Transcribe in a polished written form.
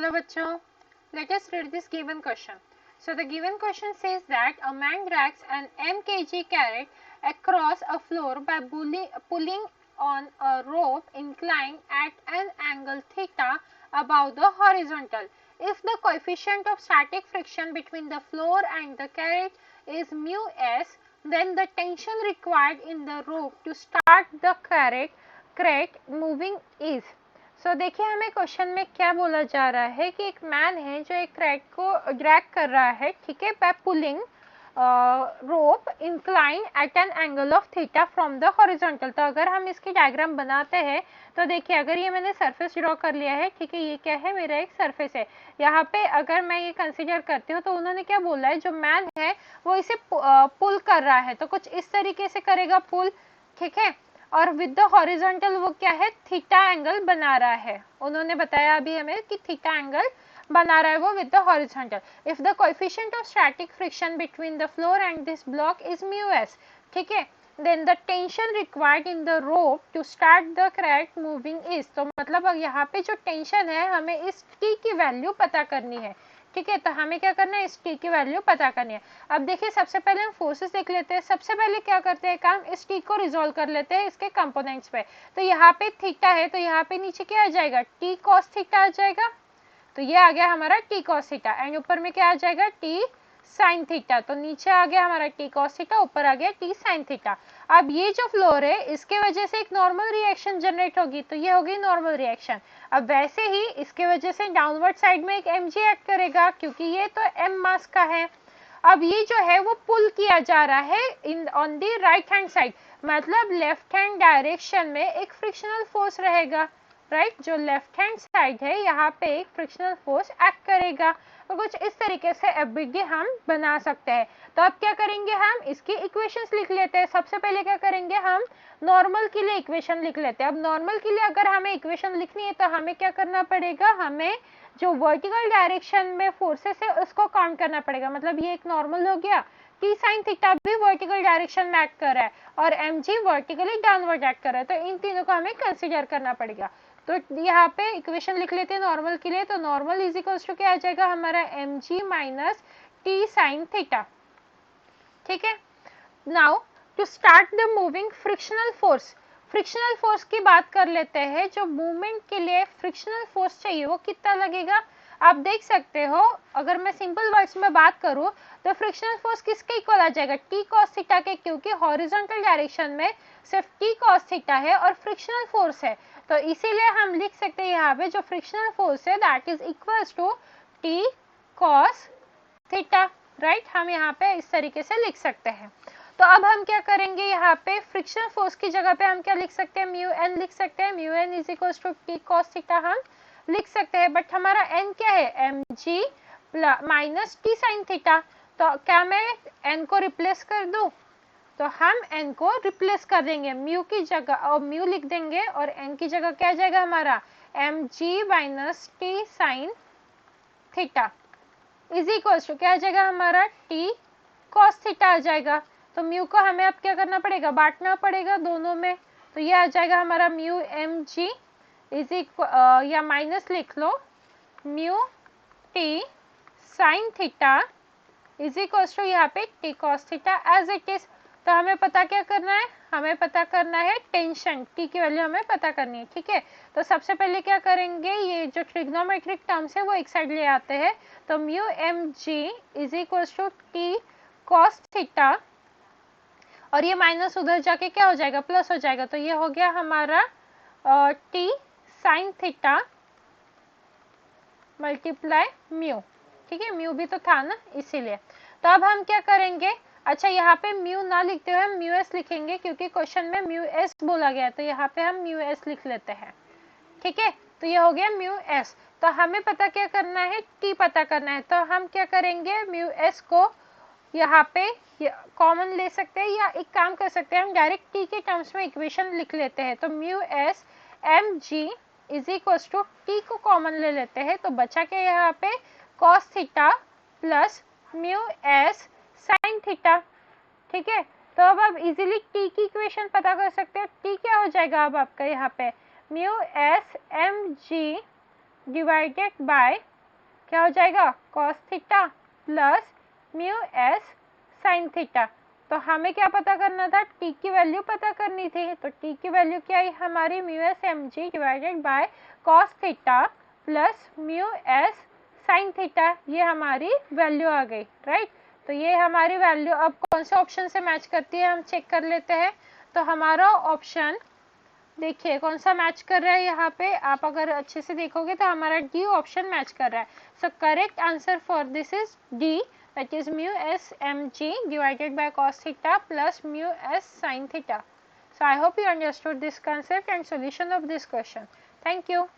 Hello bachcho, let us read this given question. So the given question says that a man drags an mkg carrot across a floor by pulling on a rope inclined at an angle theta above the horizontal. If the coefficient of static friction between the floor and the carrot is mu s, then the tension required in the rope to start the crate moving is. सो देखिए हमें question में क्या बोला जा रहा है कि एक मैन है जो एक क्रेट को ड्रैग कर रहा है, ठीक है, by pulling rope incline at an angle of theta from the horizontal. तो अगर हम इसकी डायग्राम बनाते हैं तो देखिए अगर ये मैंने सरफेस ड्रॉ कर लिया है, ठीक है, ये क्या है, मेरा एक सरफेस है। यहाँ पे अगर मैं ये कंसीडर करती हूँ तो उन्होंने क्या बोला है, जो मैन है वो इसे पुल कर रहा है, तो कुछ इस तरीके से करेगा पुल, ठीक है, और विद द हॉरिजॉन्टल वो क्या है, थीटा एंगल बना रहा है। उन्होंने बताया अभी हमें कि थीटा एंगल बना रहा है वो with the horizontal. If the coefficient of static friction between the floor and this block is mu S, ठीक है, then the tension required in the rope to start the crate moving is. तो मतलब यहाँ पे जो tension है हमें इस टी की वैल्यू पता करनी है, ठीक है, तो हमें क्या करना है, इस टी की वैल्यू पता करनी है। अब देखिए सबसे पहले हम फोर्सेस देख लेते हैं। सबसे पहले क्या करते हैं काम, इस टी को रिजोल्व कर लेते हैं इसके कंपोनेंट्स पे। तो यहाँ पे थीटा है तो यहाँ पे नीचे क्या आ जाएगा, टी कॉस थीटा आ जाएगा, तो ये आ गया हमारा टी कॉस थीटा, एंड ऊपर में क्या आ जाएगा, टी साइन थीटा। तो नीचे आ गया हमारा टी कॉस थीटा, ऊपर आ गया टी साइन थीटा। अब ये जो फ्लोर है इसके वजह से एक नॉर्मल रिएक्शन जनरेट होगी, तो ये होगी नॉर्मल रिएक्शन। अब वैसे ही इसके वजह से डाउनवर्ड साइड में एक mg एक्ट करेगा क्योंकि ये तो m मास का है। अब ये जो है वो पुल किया जा रहा है in on the right hand side, मतलब लेफ्ट हैंड डायरेक्शन में एक फ्रिक्शनल फोर्स रहेगा, राइट, जो लेफ्ट हैंड साइड है यहाँ पे एक फ्रिक्शनल फोर्स एक्ट करेगा। तो कुछ इस तरीके से एफबीडी हम बना सकते हैं। तो अब क्या करेंगे, हम इसकी इक्वेशंस लिख लेते हैं। सबसे पहले क्या करेंगे, हम नॉर्मल के लिए इक्वेशन लिख लेते हैं। अब नॉर्मल के लिए अगर हमें इक्वेशन लिखनी है तो हमें क्या करना पड़ेगा, हमें जो वर्टिकल डायरेक्शन में फोर्सेस है उसको काउंट करना पड़ेगा। मतलब ये एक नॉर्मल हो गया, टी साइन थीटा भी वर्टिकल डायरेक्शन में एक्ट कर रहा है और mg वर्टिकली डाउनवर्ड एक्ट कर रहा है, तो इन तीनों को हमें कंसीडर करना पड़ेगा। तो यहाँ पे इक्वेशन लिख लेते हैं नॉर्मल के लिए। तो नॉर्मल इज इक्वल्स टू क्या आ जाएगा हमारा, mg minus T sine theta, ठीक है। Now to start the moving frictional force, frictional force की बात कर लेते हैं। जो मूवमेंट के लिए फ्रिक्शनल फोर्स चाहिए वो कितना लगेगा, आप देख सकते हो। अगर मैं सिंपल वर्ड्स में बात करूं तो फ्रिक्शनल फोर्स किसके इक्वल आ जाएगा, टी कॉस थीटा के, क्योंकि हॉरिजॉन्टल डायरेक्शन में सिर्फ टी कॉस थीटा है और फ्रिक्शनल फोर्स है। तो इसीलिए हम लिख सकते हैं यहाँ पे जो फ्रिक्शनल फोर्स है that is equals to T cos theta, right. हम यहाँ पे इस तरीके से लिख सकते हैं। तो अब हम क्या करेंगे, यहाँ पे फ्रिक्शनल फोर्स की जगह पे हम क्या लिख सकते हैं, म्यू एन लिख सकते हैं। Mu N is equals to T cos theta हम लिख सकते हैं, बट हमारा एन क्या है, M G minus T sine theta. तो क्या मैं एन को रिप्लेस कर दूं, तो हम n को रिप्लेस कर देंगे, म्यू की जगह और म्यू लिख देंगे और n की जगह क्या आ जाएगा हमारा, mg minus T sine theta is equals to क्या आ जाएगा हमारा, t cos थीटा आ जाएगा। तो म्यू को हमें अब क्या करना पड़ेगा, बांटना पड़ेगा दोनों में। तो ये आ जाएगा हमारा म्यू mg इज इक्वल, या माइनस लिख लो, mu t sine theta is equals to यहाँ पे t cos theta as it is. तो हमें पता क्या करना है, हमें पता करना है टेंशन, टी की वैल्यू हमें पता करनी है, ठीक है। तो सबसे पहले क्या करेंगे, ये जो ट्रिग्नोमेट्रिक टर्म्स है वो एक साइड ले आते हैं। तो mu M G is equals to T cos theta, और ये माइनस उधर जाके क्या हो जाएगा, प्लस हो जाएगा। तो ये हो गया हमारा T sine theta multiply mu, ठीक है, म्यू भी तो था ना इसीलिए। तो अब हम क्या करेंगे, अच्छा यहाँ पे म्यू ना लिखते हुए हम म्यू एस लिखेंगे क्योंकि क्वेश्चन में म्यू एस बोला गया है, तो यहाँ पे हम म्यू एस लिख लेते हैं, ठीक है। तो ये हो गया म्यू एस। तो हमें पता क्या करना है, टी पता करना है। तो हम क्या करेंगे, म्यू एस को यहाँ पे कॉमन ले सकते हैं या एक काम कर सकते हैं, हम डायरेक्ट टी के टर्म्स में इक्वेशन लिख लेते हैं। तो mu S M G is equals to T को कॉमन ले लेते हैं, तो बचा क्या यहाँ पे, cos theta plus mu S sine theta, ठीक है। तो अब आप इजीली टी की इक्वेशन पता कर सकते हो। टी क्या हो जाएगा अब आपका यहाँ पे, mu S M G divided by क्या हो जाएगा, cos theta plus mu S sine theta. तो हमें क्या पता करना था, टी की वैल्यू पता करनी थी। तो टी की वैल्यू क्या आई हमारी, mu S M G divided by cos theta plus mu S sine theta, ये हमारी वैल्यू आ गई, राइट। तो ये हमारी वैल्यू अब कौन से ऑप्शन से मैच करती है हम चेक कर लेते हैं। तो हमारा ऑप्शन देखिए कौन सा मैच कर रहा है, यहाँ पे आप अगर अच्छे से देखोगे तो हमारा डी ऑप्शन मैच कर रहा है। So correct answer for this is D, that is mu s mg divided by cos theta plus mu s sin theta. So I hope you understood this concept and solution of this question. Thank you.